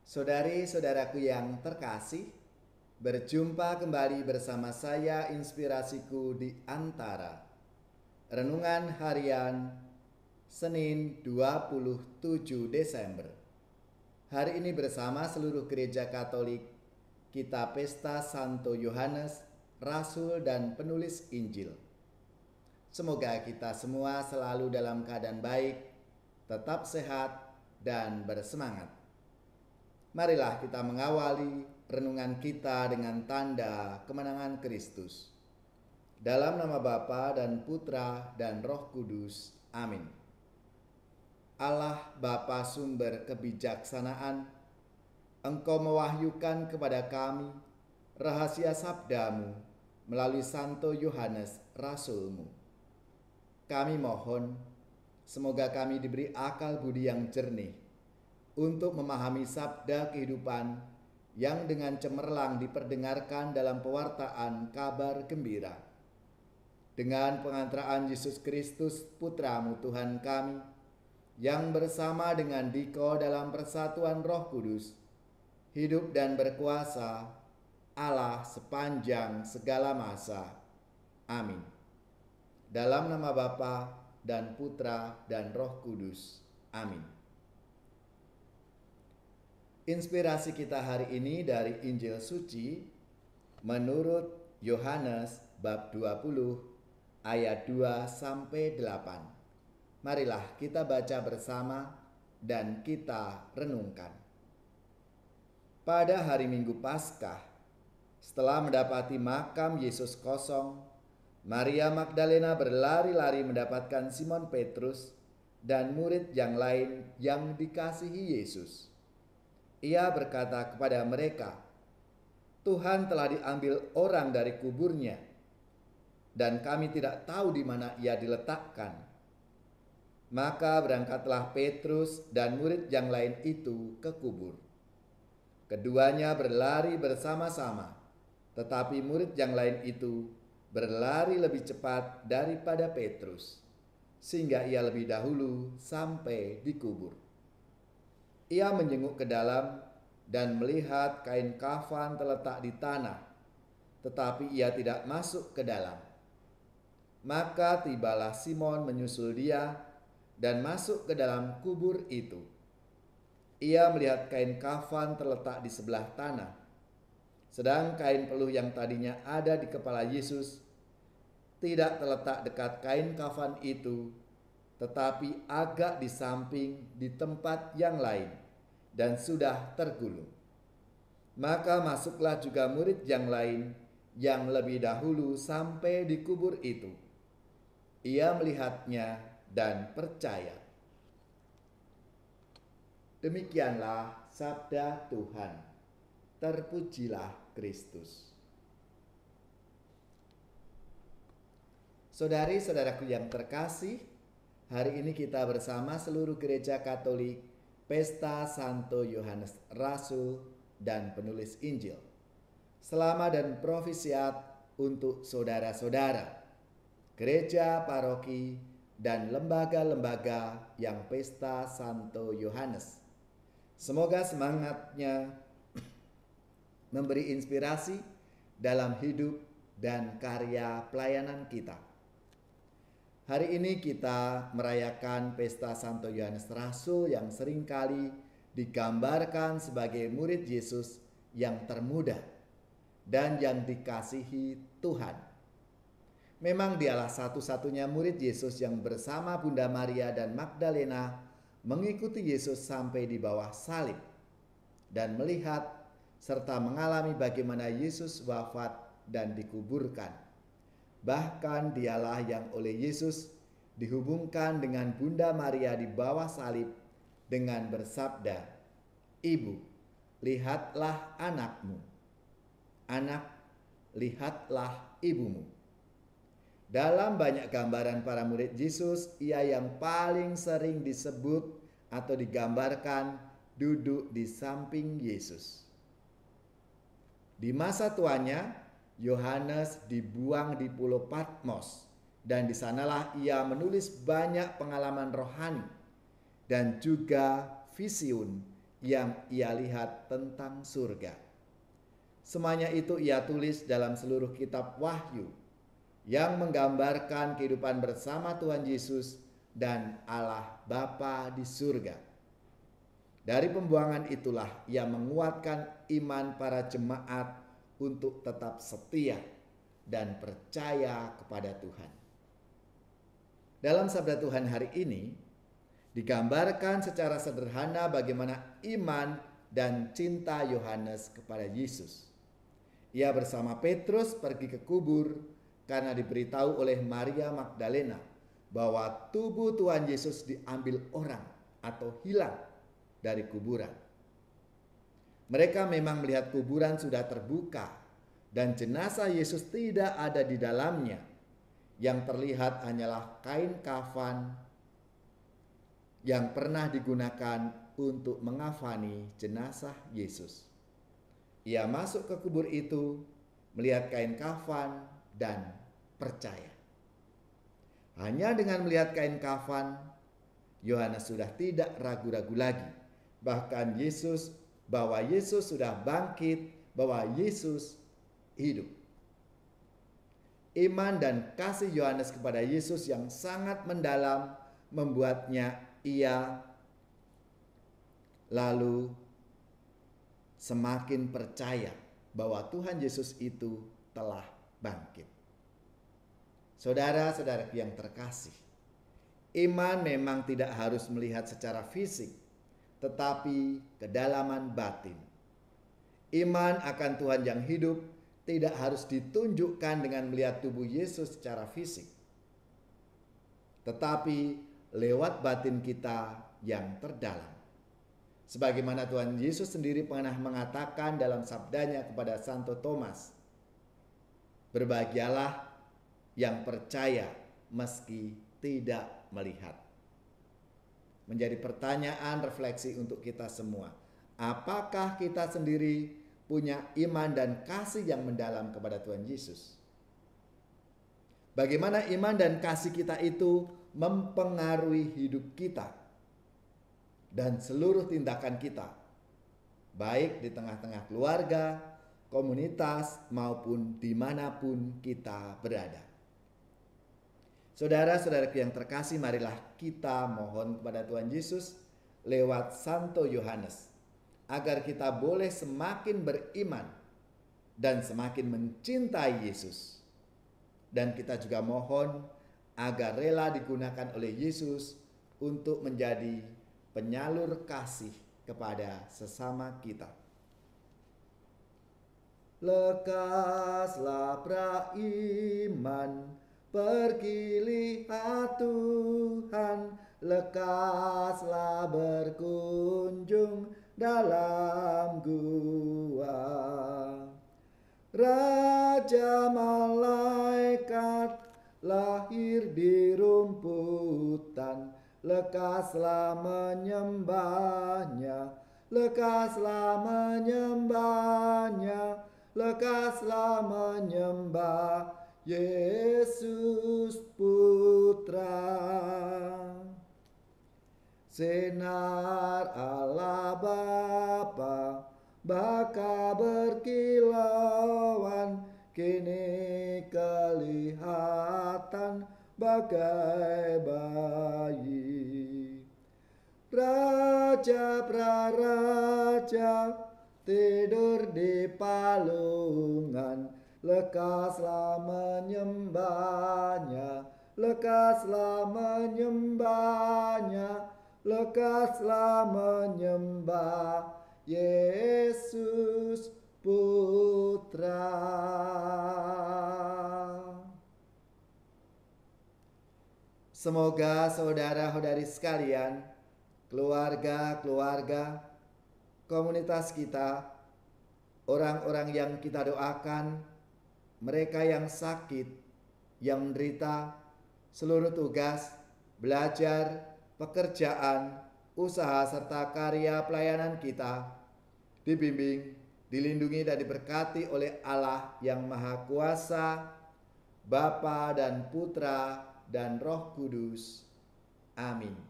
Saudari-saudaraku yang terkasih, berjumpa kembali bersama saya Inspirasiku di Antara. Renungan Harian Senin 27 Desember. Hari ini bersama seluruh gereja Katolik, kita pesta Santo Yohanes, Rasul dan penulis Injil. Semoga kita semua selalu dalam keadaan baik, tetap sehat dan bersemangat. Marilah kita mengawali renungan kita dengan tanda kemenangan Kristus. Dalam nama Bapa dan Putra dan Roh Kudus. Amin. Allah Bapa sumber kebijaksanaan, Engkau mewahyukan kepada kami rahasia sabdamu melalui Santo Yohanes Rasul-Mu. Kami mohon, semoga kami diberi akal budi yang jernih untuk memahami sabda kehidupan yang dengan cemerlang diperdengarkan dalam pewartaan kabar gembira. Dengan pengantaraan Yesus Kristus, Putra-Mu Tuhan kami, yang bersama dengan Diko dalam persatuan Roh Kudus, hidup dan berkuasa Allah sepanjang segala masa. Amin. Dalam nama Bapa dan Putra dan Roh Kudus. Amin. Inspirasi kita hari ini dari Injil Suci menurut Yohanes bab 20 ayat 2 sampai 8. Marilah kita baca bersama dan kita renungkan. Pada hari Minggu Paskah, setelah mendapati makam Yesus kosong, Maria Magdalena berlari-lari mendapatkan Simon Petrus dan murid yang lain yang dikasihi Yesus. Ia berkata kepada mereka, "Tuhan telah diambil orang dari kuburnya, dan kami tidak tahu di mana ia diletakkan." Maka berangkatlah Petrus dan murid yang lain itu ke kubur. Keduanya berlari bersama-sama, tetapi murid yang lain itu berlari lebih cepat daripada Petrus, sehingga ia lebih dahulu sampai di kubur. Ia menjenguk ke dalam dan melihat kain kafan terletak di tanah, tetapi ia tidak masuk ke dalam. Maka tibalah Simon menyusul dia dan masuk ke dalam kubur itu. Ia melihat kain kafan terletak di sebelah tanah, sedang kain peluh yang tadinya ada di kepala Yesus tidak terletak dekat kain kafan itu, tetapi agak di samping di tempat yang lain dan sudah tergulung. Maka masuklah juga murid yang lain yang lebih dahulu sampai di kubur itu. Ia melihatnya dan percaya. Demikianlah sabda Tuhan. Terpujilah Kristus. Saudari-saudaraku yang terkasih, hari ini kita bersama seluruh gereja Katolik pesta Santo Yohanes Rasul dan penulis Injil. Selamat dan profisiat untuk saudara-saudara, gereja, paroki, dan lembaga-lembaga yang pesta Santo Yohanes. Semoga semangatnya memberi inspirasi dalam hidup dan karya pelayanan kita. Hari ini kita merayakan pesta Santo Yohanes Rasul yang seringkali digambarkan sebagai murid Yesus yang termuda dan yang dikasihi Tuhan. Memang dialah satu-satunya murid Yesus yang bersama Bunda Maria dan Magdalena mengikuti Yesus sampai di bawah salib dan melihat serta mengalami bagaimana Yesus wafat dan dikuburkan. Bahkan dialah yang oleh Yesus dihubungkan dengan Bunda Maria di bawah salib dengan bersabda, "Ibu, lihatlah anakmu. Anak, lihatlah ibumu." Dalam banyak gambaran para murid Yesus, ia yang paling sering disebut atau digambarkan duduk di samping Yesus. Di masa tuanya, Yohanes dibuang di Pulau Patmos, dan di sanalah ia menulis banyak pengalaman rohani dan juga vision yang ia lihat tentang surga. Semuanya itu ia tulis dalam seluruh kitab Wahyu yang menggambarkan kehidupan bersama Tuhan Yesus dan Allah Bapa di surga. Dari pembuangan itulah ia menguatkan iman para jemaat untuk tetap setia dan percaya kepada Tuhan. Dalam sabda Tuhan hari ini digambarkan secara sederhana bagaimana iman dan cinta Yohanes kepada Yesus. Ia bersama Petrus pergi ke kubur karena diberitahu oleh Maria Magdalena bahwa tubuh Tuhan Yesus diambil orang atau hilang dari kuburan. Mereka memang melihat kuburan sudah terbuka dan jenazah Yesus tidak ada di dalamnya. Yang terlihat hanyalah kain kafan yang pernah digunakan untuk mengafani jenazah Yesus. Ia masuk ke kubur itu, melihat kain kafan dan percaya. Hanya dengan melihat kain kafan, Yohanes sudah tidak ragu-ragu lagi. Bahwa Yesus sudah bangkit, bahwa Yesus hidup. Iman dan kasih Yohanes kepada Yesus yang sangat mendalam membuatnya ia lalu semakin percaya bahwa Tuhan Yesus itu telah bangkit. Saudara-saudara yang terkasih, iman memang tidak harus melihat secara fisik, tetapi kedalaman batin. Iman akan Tuhan yang hidup tidak harus ditunjukkan dengan melihat tubuh Yesus secara fisik, tetapi lewat batin kita yang terdalam. Sebagaimana Tuhan Yesus sendiri pernah mengatakan dalam sabdanya kepada Santo Thomas, "Berbahagialah yang percaya meski tidak melihat." Menjadi pertanyaan refleksi untuk kita semua. Apakah kita sendiri punya iman dan kasih yang mendalam kepada Tuhan Yesus? Bagaimana iman dan kasih kita itu mempengaruhi hidup kita dan seluruh tindakan kita, baik di tengah-tengah keluarga, komunitas, maupun dimanapun kita berada. Saudara-saudara yang terkasih, marilah kita mohon kepada Tuhan Yesus lewat Santo Yohanes, agar kita boleh semakin beriman dan semakin mencintai Yesus. Dan kita juga mohon agar rela digunakan oleh Yesus untuk menjadi penyalur kasih kepada sesama kita. Lekaslah beriman, pergi lihat Tuhan, lekaslah berkunjung dalam gua. Raja malaikat lahir di rumputan, lekaslah menyembahnya, lekaslah menyembahnya, lekaslah menyembah Yesus Putra. Sinar Allah Bapa baka berkilauan, kini kelihatan bagai bayi. Raja praraja tidur di palungan, lekaslah menyembahnya, lekaslah menyembahnya, lekaslah menyembah Yesus Putra. Semoga saudara-saudari sekalian, keluarga-keluarga, komunitas kita, orang-orang yang kita doakan, mereka yang sakit, yang menderita, seluruh tugas, belajar, pekerjaan, usaha serta karya pelayanan kita dibimbing, dilindungi dan diberkati oleh Allah yang Maha Kuasa, Bapa dan Putra dan Roh Kudus. Amin.